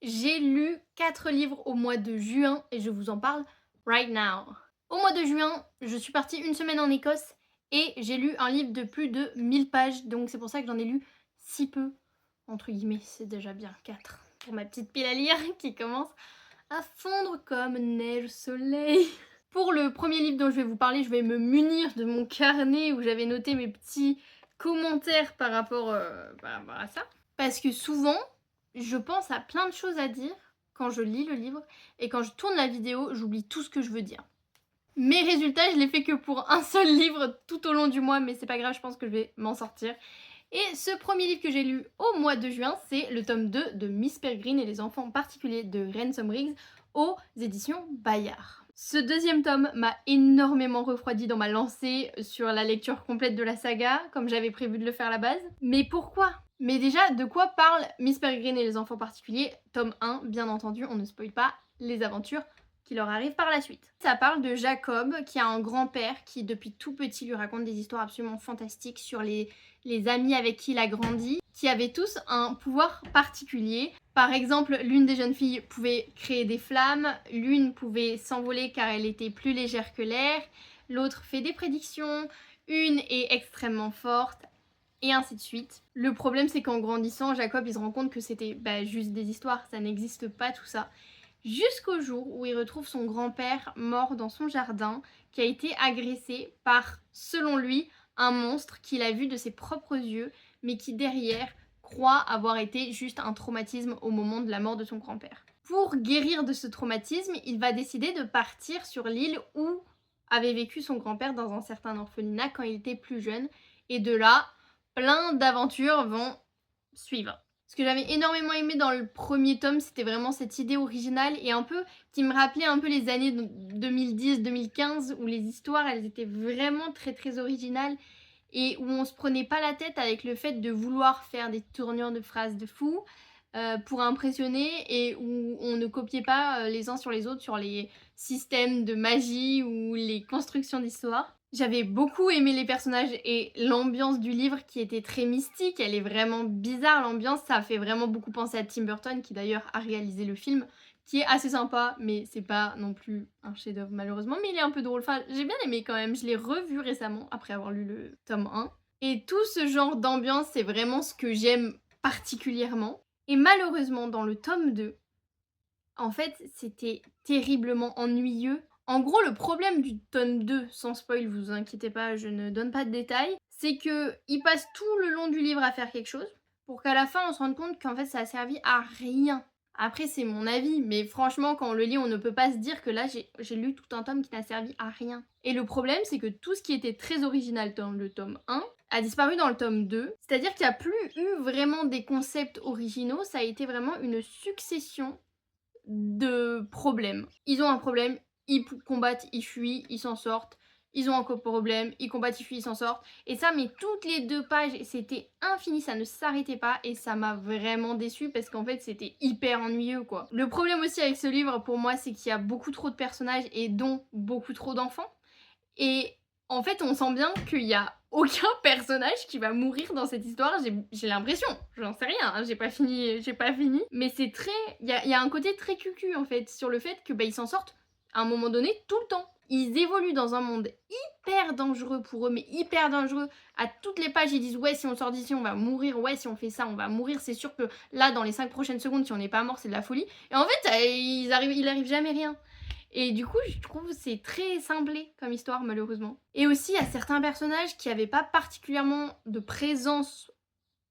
J'ai lu 4 livres au mois de juin et je vous en parle right now. Au mois de juin, je suis partie une semaine en Écosse et j'ai lu un livre de plus de 1000 pages, donc c'est pour ça que j'en ai lu si peu, entre guillemets, c'est déjà bien 4 pour ma petite pile à lire qui commence à fondre comme neige au soleil. Pour le premier livre dont je vais vous parler, je vais me munir de mon carnet où j'avais noté mes petits commentaires par rapport à ça. Parce que souvent, je pense à plein de choses à dire quand je lis le livre et quand je tourne la vidéo, j'oublie tout ce que je veux dire. Mes résultats, je les fais que pour un seul livre tout au long du mois, mais c'est pas grave, je pense que je vais m'en sortir. Et ce premier livre que j'ai lu au mois de juin, c'est le tome 2 de Miss Peregrine et les enfants particuliers de Ransom Riggs aux éditions Bayard. Ce deuxième tome m'a énormément refroidi dans ma lancée sur la lecture complète de la saga, comme j'avais prévu de le faire à la base. Mais pourquoi ? Mais déjà, de quoi parle Miss Peregrine et les enfants particuliers ? Tome 1, bien entendu, on ne spoile pas les aventures qui leur arrivent par la suite. Ça parle de Jacob, qui a un grand-père qui, depuis tout petit, lui raconte des histoires absolument fantastiques sur les amis avec qui il a grandi, qui avaient tous un pouvoir particulier. Par exemple, l'une des jeunes filles pouvait créer des flammes, l'une pouvait s'envoler car elle était plus légère que l'air, l'autre fait des prédictions, une est extrêmement forte, et ainsi de suite. Le problème, c'est qu'en grandissant, Jacob, il se rend compte que c'était juste des histoires, ça n'existe pas tout ça. Jusqu'au jour où il retrouve son grand-père mort dans son jardin, qui a été agressé par, selon lui, un monstre qu'il a vu de ses propres yeux, mais qui derrière croit avoir été juste un traumatisme au moment de la mort de son grand-père. Pour guérir de ce traumatisme, il va décider de partir sur l'île où avait vécu son grand-père dans un certain orphelinat quand il était plus jeune, et de là, plein d'aventures vont suivre. Ce que j'avais énormément aimé dans le premier tome, c'était vraiment cette idée originale et un peu qui me rappelait un peu les années 2010-2015 où les histoires elles étaient vraiment très originales et où on se prenait pas la tête avec le fait de vouloir faire des tournures de phrases de fou pour impressionner et où on ne copiait pas les uns sur les autres sur les systèmes de magie ou les constructions d'histoire. J'avais beaucoup aimé les personnages et l'ambiance du livre qui était très mystique, elle est vraiment bizarre l'ambiance, ça fait vraiment beaucoup penser à Tim Burton qui d'ailleurs a réalisé le film, qui est assez sympa mais c'est pas non plus un chef-d'œuvre malheureusement, mais il est un peu drôle, enfin j'ai bien aimé quand même, je l'ai revu récemment après avoir lu le tome 1. Et tout ce genre d'ambiance c'est vraiment ce que j'aime particulièrement. Et malheureusement dans le tome 2, en fait c'était terriblement ennuyeux. En gros, le problème du tome 2, sans spoil, vous inquiétez pas, je ne donne pas de détails, c'est que il passe tout le long du livre à faire quelque chose, pour qu'à la fin on se rende compte qu'en fait ça a servi à rien. Après c'est mon avis, mais franchement quand on le lit on ne peut pas se dire que là j'ai lu tout un tome qui n'a servi à rien. Et le problème c'est que tout ce qui était très original dans le tome 1 a disparu dans le tome 2, c'est-à-dire qu'il n'y a plus eu vraiment des concepts originaux, ça a été vraiment une succession de problèmes. Ils ont un problème, ils combattent, ils fuient, ils s'en sortent. Ils ont un problème, ils combattent, ils fuient, ils s'en sortent. Et ça, mais toutes les 2 pages, c'était infini, ça ne s'arrêtait pas. Et ça m'a vraiment déçue parce qu'en fait, c'était hyper ennuyeux, quoi. Le problème aussi avec ce livre, pour moi, c'est qu'il y a beaucoup trop de personnages et dont beaucoup trop d'enfants. Et en fait, on sent bien qu'il y a aucun personnage qui va mourir dans cette histoire, j'ai l'impression, j'en sais rien, hein, j'ai pas fini, mais c'est très, il y a un côté très cucu en fait, sur le fait que ils s'en sortent à un moment donné tout le temps. Ils évoluent dans un monde hyper dangereux pour eux, mais hyper dangereux. À toutes les pages, ils disent ouais, si on sort d'ici, on va mourir, ouais, si on fait ça, on va mourir, c'est sûr que là, dans les 5 prochaines secondes, si on n'est pas mort, c'est de la folie. Et en fait, il arrive jamais rien. Et du coup, je trouve que c'est très simplé comme histoire, malheureusement. Et aussi, il y a certains personnages qui n'avaient pas particulièrement de présence,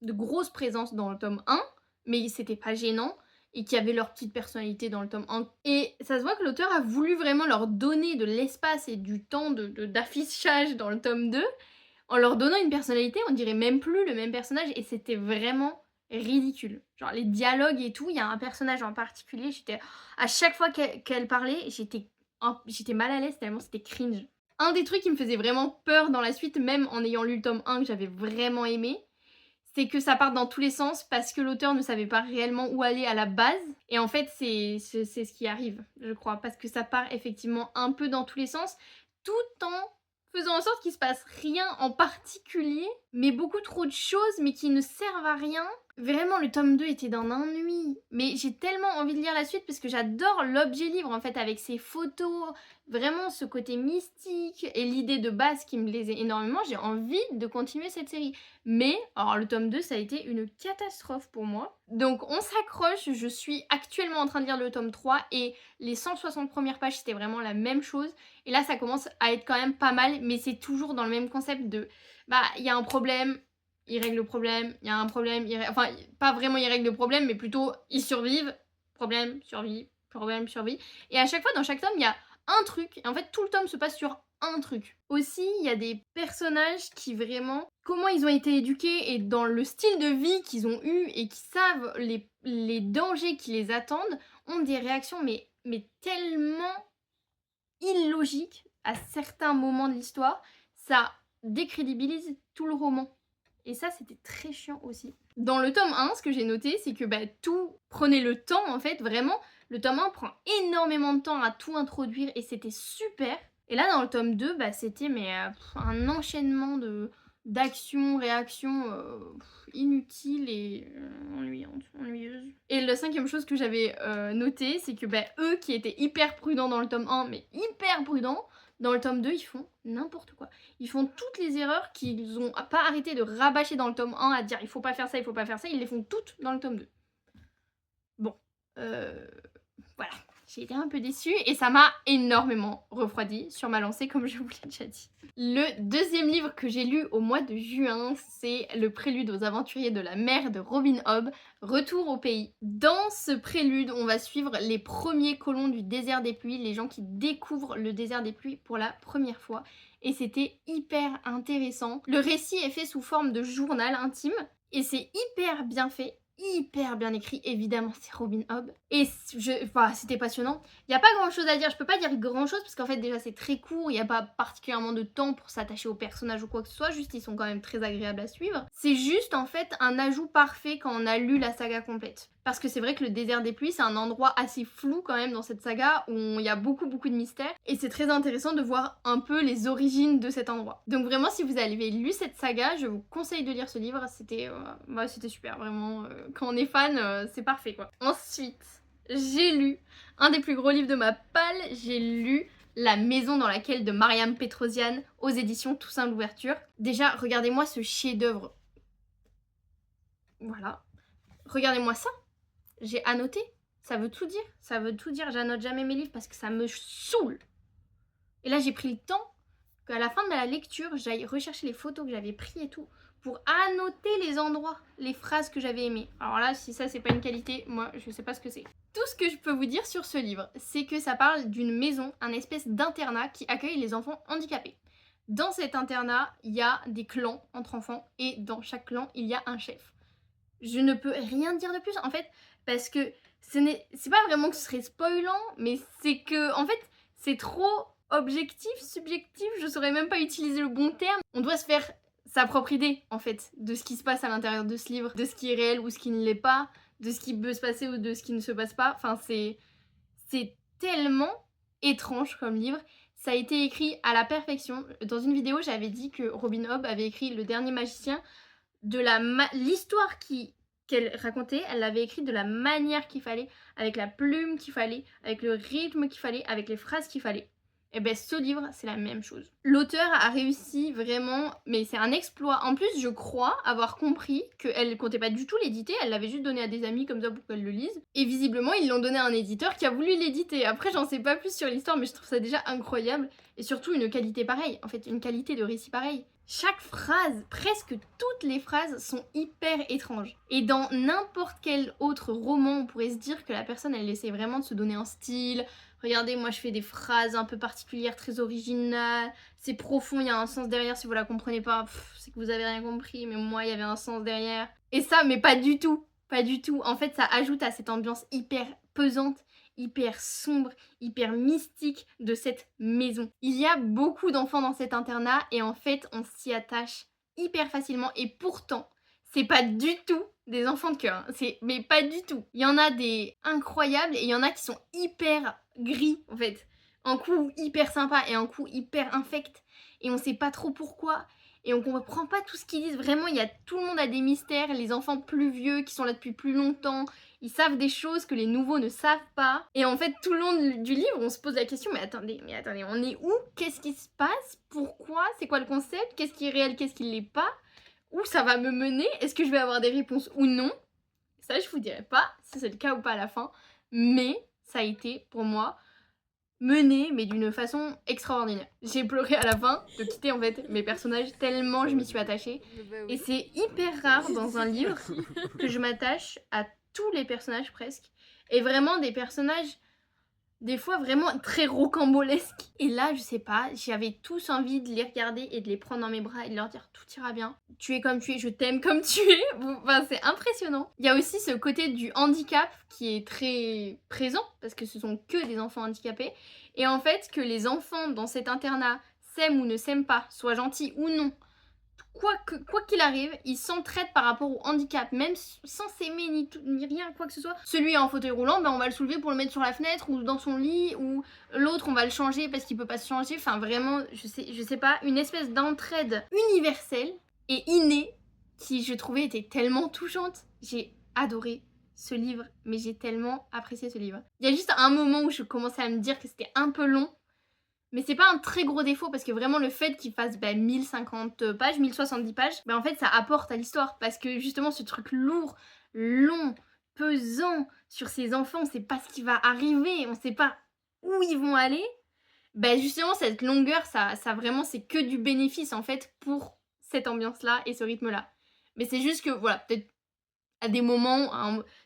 de grosse présence dans le tome 1, mais c'était pas gênant, et qui avaient leur petite personnalité dans le tome 1. Et ça se voit que l'auteur a voulu vraiment leur donner de l'espace et du temps d'affichage dans le tome 2, en leur donnant une personnalité, on dirait même plus le même personnage, et c'était vraiment ridicule. Genre les dialogues et tout, il y a un personnage en particulier, à chaque fois qu'elle parlait, j'étais mal à l'aise tellement c'était cringe. Un des trucs qui me faisait vraiment peur dans la suite, même en ayant lu le tome 1 que j'avais vraiment aimé, c'est que ça part dans tous les sens parce que l'auteur ne savait pas réellement où aller à la base. Et en fait, c'est ce qui arrive, je crois, parce que ça part effectivement un peu dans tous les sens, tout en faisant en sorte qu'il se passe rien en particulier, mais beaucoup trop de choses, mais qui ne servent à rien. Vraiment, le tome 2 était d'un ennui, mais j'ai tellement envie de lire la suite parce que j'adore l'objet livre en fait avec ses photos, vraiment ce côté mystique et l'idée de base qui me plaisait énormément, j'ai envie de continuer cette série. Mais, alors le tome 2 ça a été une catastrophe pour moi. Donc on s'accroche, je suis actuellement en train de lire le tome 3 et les 160 premières pages c'était vraiment la même chose. Et là ça commence à être quand même pas mal, mais c'est toujours dans le même concept de, bah il y a un problème, ils règlent le problème, il y a un problème, enfin pas vraiment ils règlent le problème, mais plutôt ils survivent, problème, survie, problème, survie. Et à chaque fois dans chaque tome il y a un truc, et en fait tout le tome se passe sur un truc. Aussi il y a des personnages qui vraiment, comment ils ont été éduqués et dans le style de vie qu'ils ont eu et qui savent les dangers qui les attendent, ont des réactions mais tellement illogiques à certains moments de l'histoire, ça décrédibilise tout le roman. Et ça, c'était très chiant aussi. Dans le tome 1, ce que j'ai noté, c'est que tout prenait le temps, en fait, vraiment. Le tome 1 prend énormément de temps à tout introduire et c'était super. Et là, dans le tome 2, c'était un enchaînement d'actions, réactions inutiles et ennuyeuses. Et la 5e chose que j'avais noté, c'est que eux qui étaient hyper prudents dans le tome 1, mais hyper prudents, dans le tome 2, ils font n'importe quoi. Ils font toutes les erreurs qu'ils ont pas arrêté de rabâcher dans le tome 1 à dire il faut pas faire ça, il faut pas faire ça, ils les font toutes dans le tome 2. Bon, voilà. J'ai été un peu déçue et ça m'a énormément refroidi sur ma lancée comme je vous l'ai déjà dit. Le deuxième livre que j'ai lu au mois de juin, c'est Le prélude aux aventuriers de la mer de Robin Hobb, Retour au pays. Dans ce prélude, on va suivre les premiers colons du désert des pluies, les gens qui découvrent le désert des pluies pour la première fois. Et c'était hyper intéressant. Le récit est fait sous forme de journal intime et c'est hyper bien fait, hyper bien écrit, évidemment c'est Robin Hobb. Et c'était passionnant. Il n'y a pas grand chose à dire, je peux pas dire grand chose parce qu'en fait déjà c'est très court, il n'y a pas particulièrement de temps pour s'attacher aux personnages ou quoi que ce soit, juste ils sont quand même très agréables à suivre. C'est juste en fait un ajout parfait quand on a lu la saga complète. Parce que c'est vrai que le désert des pluies c'est un endroit assez flou quand même dans cette saga où il y a beaucoup de mystères et c'est très intéressant de voir un peu les origines de cet endroit. Donc vraiment si vous avez lu cette saga, je vous conseille de lire ce livre, c'était super vraiment, quand on est fan c'est parfait quoi. Ensuite j'ai lu un des plus gros livres de ma palle, j'ai lu La maison dans laquelle de Mariam Petrosian aux éditions Toussaint Louverture. Déjà regardez-moi ce chef-d'œuvre. Voilà. Regardez-moi ça. J'ai annoté, ça veut tout dire, j'annote jamais mes livres parce que ça me saoule. Et là j'ai pris le temps qu'à la fin de la lecture, j'aille rechercher les photos que j'avais prises et tout, pour annoter les endroits, les phrases que j'avais aimées. Alors là, si ça c'est pas une qualité, moi je sais pas ce que c'est. Tout ce que je peux vous dire sur ce livre, c'est que ça parle d'une maison, un espèce d'internat qui accueille les enfants handicapés. Dans cet internat, il y a des clans entre enfants et dans chaque clan, il y a un chef. Je ne peux rien dire de plus en fait, parce que c'est pas vraiment que ce serait spoilant, mais c'est que en fait c'est trop objectif, subjectif, je saurais même pas utiliser le bon terme. On doit se faire sa propre idée en fait de ce qui se passe à l'intérieur de ce livre, de ce qui est réel ou ce qui ne l'est pas, de ce qui peut se passer ou de ce qui ne se passe pas. Enfin c'est tellement étrange comme livre. Ça a été écrit à la perfection. Dans une vidéo j'avais dit que Robin Hobb avait écrit Le Dernier Magicien de l'histoire qu'elle racontait, elle l'avait écrite de la manière qu'il fallait, avec la plume qu'il fallait, avec le rythme qu'il fallait, avec les phrases qu'il fallait. Et ce livre, c'est la même chose. L'auteur a réussi vraiment, mais c'est un exploit. En plus, je crois avoir compris qu'elle comptait pas du tout l'éditer, elle l'avait juste donné à des amis comme ça pour qu'elles le lisent. Et visiblement, ils l'ont donné à un éditeur qui a voulu l'éditer. Après, j'en sais pas plus sur l'histoire, mais je trouve ça déjà incroyable. Et surtout, une qualité pareille, en fait, une qualité de récit pareille. Chaque phrase, presque toutes les phrases sont hyper étranges. Et dans n'importe quel autre roman, on pourrait se dire que la personne, elle essaie vraiment de se donner un style. Regardez, moi je fais des phrases un peu particulières, très originales. C'est profond, il y a un sens derrière. Si vous la comprenez pas, c'est que vous avez rien compris. Mais moi, il y avait un sens derrière. Et ça, mais pas du tout. Pas du tout. En fait, ça ajoute à cette ambiance hyper pesante, hyper sombre, hyper mystique de cette maison. Il y a beaucoup d'enfants dans cet internat et en fait on s'y attache hyper facilement et pourtant c'est pas du tout des enfants de cœur, mais pas du tout. Il y en a des incroyables et il y en a qui sont hyper gris en fait. Un coup hyper sympa et un coup hyper infect et on sait pas trop pourquoi. et on comprend pas tout ce qu'ils disent. Vraiment, tout le monde a des mystères, les enfants plus vieux qui sont là depuis plus longtemps, ils savent des choses que les nouveaux ne savent pas. Et en fait, tout le long du livre, on se pose la question, mais attendez, on est où? Qu'est-ce qui se passe? Pourquoi? C'est quoi le concept? Qu'est-ce qui est réel? Qu'est-ce qui l'est pas? Où ça va me mener? Est-ce que je vais avoir des réponses ou non? Ça, je vous dirai pas si c'est le cas ou pas à la fin, mais ça a été pour moi mené, mais d'une façon extraordinaire. J'ai pleuré à la fin de quitter en fait mes personnages tellement je m'y suis attachée. Et c'est hyper rare dans un livre que je m'attache à tous les personnages presque. Et vraiment des personnages des fois vraiment très rocambolesques. Et là, je sais pas, j'avais tous envie de les regarder et de les prendre dans mes bras et de leur dire tout ira bien. Tu es comme tu es, je t'aime comme tu es. Enfin, c'est impressionnant. Il y a aussi ce côté du handicap qui est très présent parce que ce sont que des enfants handicapés. Et en fait, que les enfants dans cet internat s'aiment ou ne s'aiment pas, soient gentils ou non, quoi qu'il arrive, ils s'entraident par rapport au handicap, même sans s'aimer ni rien, quoi que ce soit. Celui en fauteuil roulant, ben on va le soulever pour le mettre sur la fenêtre ou dans son lit, ou l'autre on va le changer parce qu'il peut pas se changer. Enfin vraiment, je sais pas, une espèce d'entraide universelle et innée qui je trouvais était tellement touchante. J'ai adoré ce livre, mais j'ai tellement apprécié ce livre. Il y a juste un moment où je commençais à me dire que c'était un peu long, mais c'est pas un très gros défaut parce que vraiment le fait qu'il fasse 1050 pages, 1070 pages, en fait ça apporte à l'histoire parce que justement ce truc lourd, long, pesant sur ces enfants, on sait pas ce qui va arriver, on sait pas où ils vont aller. Justement cette longueur, ça vraiment c'est que du bénéfice en fait pour cette ambiance-là et ce rythme-là. Mais c'est juste que voilà, peut-être à des moments,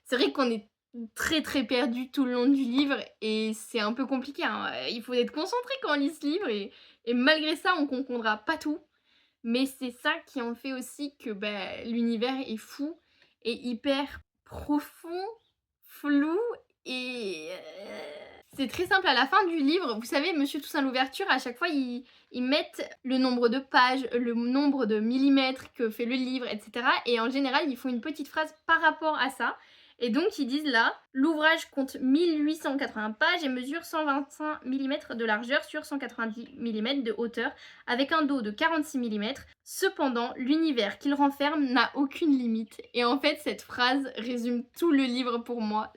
c'est vrai qu'on est très très perdu tout le long du livre et c'est un peu compliqué, hein. Il faut être concentré quand on lit ce livre et malgré ça on comprendra pas tout, mais c'est ça qui en fait aussi que l'univers est fou et hyper profond, flou et c'est très simple. À la fin du livre, vous savez, Monsieur Toussaint l'ouverture, à chaque fois ils mettent le nombre de pages, le nombre de millimètres que fait le livre, etc. Et en général, ils font une petite phrase par rapport à ça. Et donc, ils disent là, l'ouvrage compte 1880 pages et mesure 125 mm de largeur sur 190 mm de hauteur, avec un dos de 46 mm. Cependant, l'univers qu'il renferme n'a aucune limite. Et en fait, cette phrase résume tout le livre pour moi.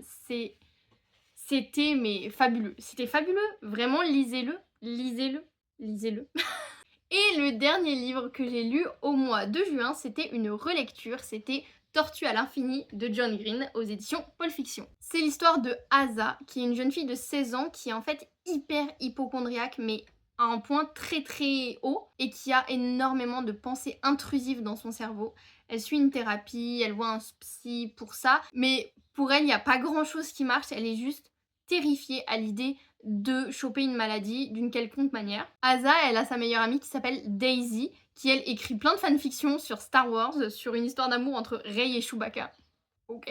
C'était mais fabuleux. C'était fabuleux. Vraiment, lisez-le. Lisez-le. Lisez-le. Et le dernier livre que j'ai lu au mois de juin, c'était une relecture. C'était Tortue à l'infini de John Green aux éditions Paul Fiction. C'est l'histoire de Asa, qui est une jeune fille de 16 ans qui est en fait hyper hypocondriaque, mais à un point très très haut, et qui a énormément de pensées intrusives dans son cerveau. Elle suit une thérapie, elle voit un psy pour ça, mais pour elle, il n'y a pas grand chose qui marche, elle est juste terrifiée à l'idée de choper une maladie d'une quelconque manière. Asa, elle a sa meilleure amie qui s'appelle Daisy, qui elle écrit plein de fanfictions sur Star Wars, sur une histoire d'amour entre Rey et Chewbacca. Ok.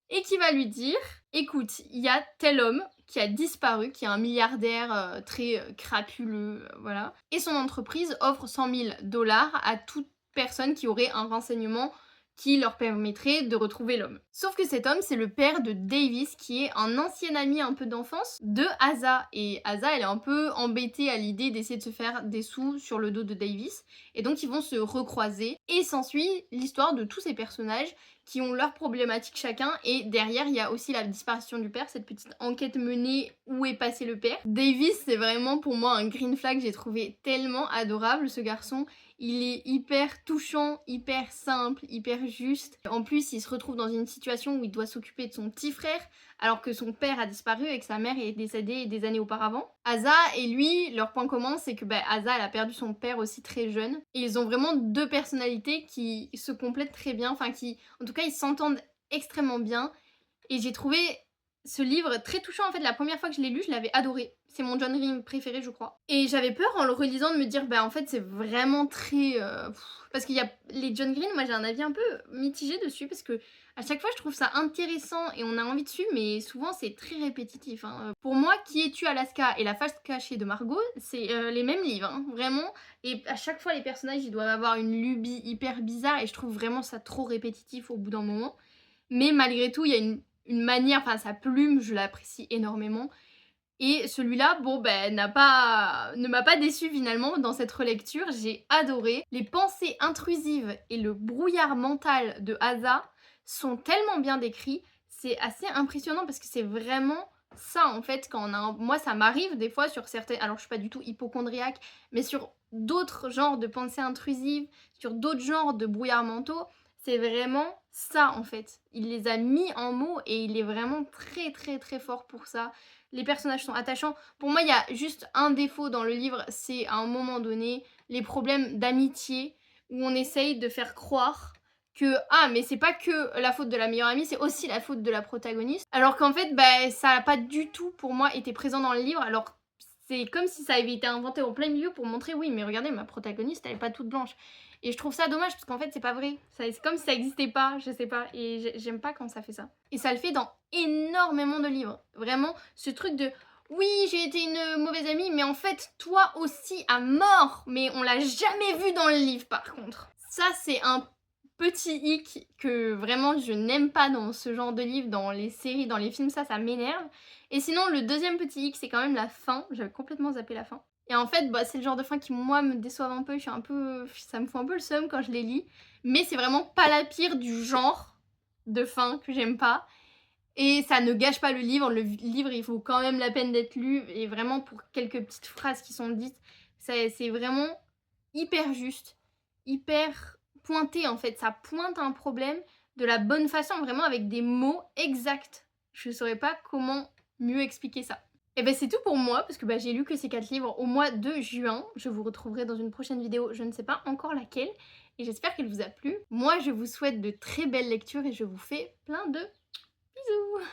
Et qui va lui dire, écoute, il y a tel homme qui a disparu, qui est un milliardaire très crapuleux, voilà. Et son entreprise offre 100 000 $ à toute personne qui aurait un renseignement qui leur permettrait de retrouver l'homme. Sauf que cet homme, c'est le père de Davis, qui est un ancien ami un peu d'enfance de Asa. Et Asa, elle est un peu embêtée à l'idée d'essayer de se faire des sous sur le dos de Davis. Et donc, ils vont se recroiser. Et s'ensuit l'histoire de tous ces personnages qui ont leurs problématiques chacun. Et derrière, il y a aussi la disparition du père, cette petite enquête menée, où est passé le père. Davis, c'est vraiment pour moi un green flag. J'ai trouvé tellement adorable ce garçon. Il est hyper touchant, hyper simple, hyper juste. En plus, il se retrouve dans une situation où il doit s'occuper de son petit frère, alors que son père a disparu et que sa mère est décédée des années auparavant. Asa et lui, leur point commun, c'est que Asa, elle a perdu son père aussi très jeune. Et ils ont vraiment deux personnalités qui se complètent très bien, enfin qui, en tout cas, ils s'entendent extrêmement bien. Et j'ai trouvé ce livre très touchant. En fait, la première fois que je l'ai lu, je l'avais adoré. C'est mon John Green préféré, je crois. Et j'avais peur en le relisant de me dire, en fait, c'est vraiment très... Parce qu'il y a les John Green, moi j'ai un avis un peu mitigé dessus, parce que à chaque fois je trouve ça intéressant et on a envie dessus, mais souvent c'est très répétitif, hein. Pour moi, Qui es-tu Alaska et La face cachée de Margot, c'est les mêmes livres, hein, vraiment. Et à chaque fois, les personnages, ils doivent avoir une lubie hyper bizarre, et je trouve vraiment ça trop répétitif au bout d'un moment. Mais malgré tout, il y a une manière, enfin sa plume, je l'apprécie énormément. Et celui-là, bon ben, ne m'a pas déçue finalement dans cette relecture, j'ai adoré. Les pensées intrusives et le brouillard mental de Asa sont tellement bien décrits, c'est assez impressionnant parce que c'est vraiment ça en fait quand on a moi ça m'arrive des fois sur certains, alors je suis pas du tout hypocondriaque, mais sur d'autres genres de pensées intrusives, sur d'autres genres de brouillards mentaux, c'est vraiment ça en fait. Il les a mis en mots et il est vraiment très très très fort pour ça. Les personnages sont attachants. Pour moi, il y a juste un défaut dans le livre, c'est à un moment donné les problèmes d'amitié où on essaye de faire croire que ah mais c'est pas que la faute de la meilleure amie, c'est aussi la faute de la protagoniste. Alors qu'en fait, bah, ça a pas du tout pour moi été présent dans le livre. Alors c'est comme si ça avait été inventé en plein milieu pour montrer oui mais regardez ma protagoniste elle est pas toute blanche. Et je trouve ça dommage parce qu'en fait c'est pas vrai. C'est comme si ça existait pas, je sais pas. Et j'aime pas quand ça fait ça. Et ça le fait dans énormément de livres. Vraiment, ce truc de oui, j'ai été une mauvaise amie, mais en fait, toi aussi à mort. Mais on l'a jamais vu dans le livre par contre. Ça, c'est un petit hic que vraiment je n'aime pas dans ce genre de livre, dans les séries, dans les films, ça m'énerve. Et sinon, le deuxième petit hic, c'est quand même la fin. J'avais complètement zappé la fin. Et en fait, bah, c'est le genre de fin qui, moi, me déçoivent un peu. Je suis un peu... Ça me fout un peu le seum quand je les lis. Mais c'est vraiment pas la pire du genre de fin que j'aime pas. Et ça ne gâche pas le livre. Le livre, il vaut quand même la peine d'être lu. Et vraiment, pour quelques petites phrases qui sont dites, c'est vraiment hyper juste, hyper pointé en fait. Ça pointe un problème de la bonne façon, vraiment avec des mots exacts. Je ne saurais pas comment mieux expliquer ça. Et ben c'est tout pour moi, parce que j'ai lu que ces 4 livres au mois de juin. Je vous retrouverai dans une prochaine vidéo, je ne sais pas encore laquelle. Et j'espère qu'elle vous a plu. Moi, je vous souhaite de très belles lectures et je vous fais plein de bisous.